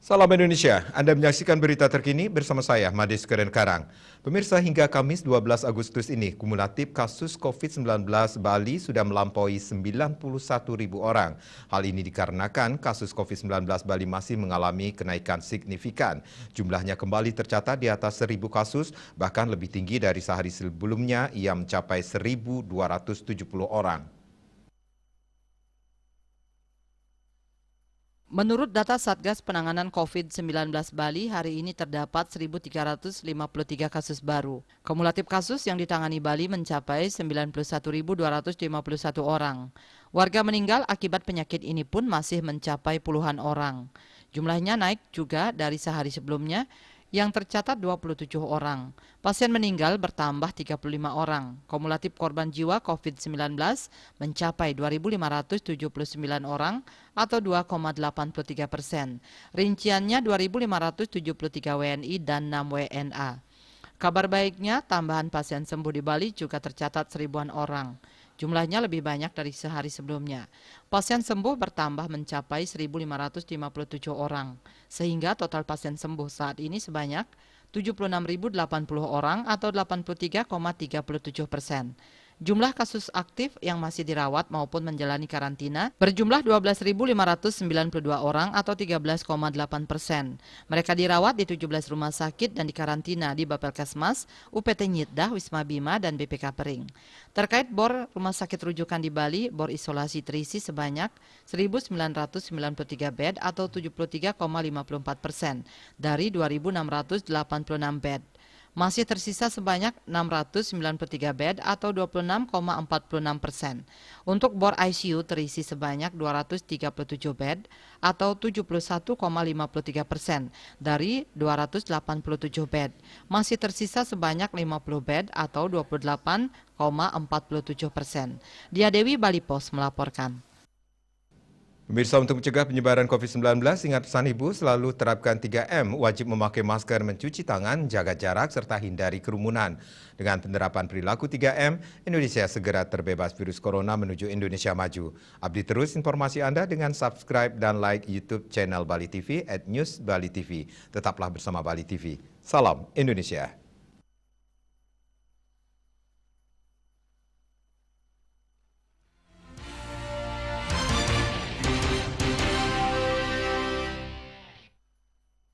Salam Indonesia, Anda menyaksikan berita terkini bersama saya, Madis Keren Karang. Pemirsa, hingga Kamis 12 Agustus ini, kumulatif kasus COVID-19 Bali sudah melampaui 91.000 orang. Hal ini dikarenakan kasus COVID-19 Bali masih mengalami kenaikan signifikan. Jumlahnya kembali tercatat di atas 1.000 kasus, bahkan lebih tinggi dari sehari sebelumnya yang mencapai 1.270 orang. Menurut data Satgas Penanganan COVID-19 Bali, hari ini terdapat 1.353 kasus baru. Kumulatif kasus yang ditangani Bali mencapai 91.251 orang. Warga meninggal akibat penyakit ini pun masih mencapai puluhan orang. Jumlahnya naik juga dari sehari sebelumnya, yang tercatat 27 orang. Pasien meninggal bertambah 35 orang. Kumulatif korban jiwa COVID-19 mencapai 2.579 orang atau 2,83%. Rinciannya 2.573 WNI dan 6 WNA. Kabar baiknya, tambahan pasien sembuh di Bali juga tercatat 1.000-an orang. Jumlahnya lebih banyak dari sehari sebelumnya. Pasien sembuh bertambah mencapai 1.557 orang, sehingga total pasien sembuh saat ini sebanyak 76.080 orang atau 83,37%. Jumlah kasus aktif yang masih dirawat maupun menjalani karantina berjumlah 12.592 orang atau 13,8%. Mereka dirawat di 17 rumah sakit dan dikarantina di Bapelkesmas, UPT Nyitdah, Wisma Bima, dan BPK Pering. Terkait bor rumah sakit rujukan di Bali, bor isolasi terisi sebanyak 1.993 bed atau 73,54% dari 2.686 bed. Masih tersisa sebanyak 693 bed atau 26,46%. Untuk bor ICU terisi sebanyak 237 bed atau 71,53% dari 287 bed. Masih tersisa sebanyak 50 bed atau 28,47%. Dia Dewi Bali Pos melaporkan. Pemirsa, untuk mencegah penyebaran COVID-19, ingat pesan Ibu selalu terapkan 3M, wajib memakai masker, mencuci tangan, jaga jarak, serta hindari kerumunan. Dengan penerapan perilaku 3M, Indonesia segera terbebas virus corona menuju Indonesia maju. Update terus informasi Anda dengan subscribe dan like YouTube channel Bali TV @newsbalitv. Tetaplah bersama Bali TV. Salam Indonesia.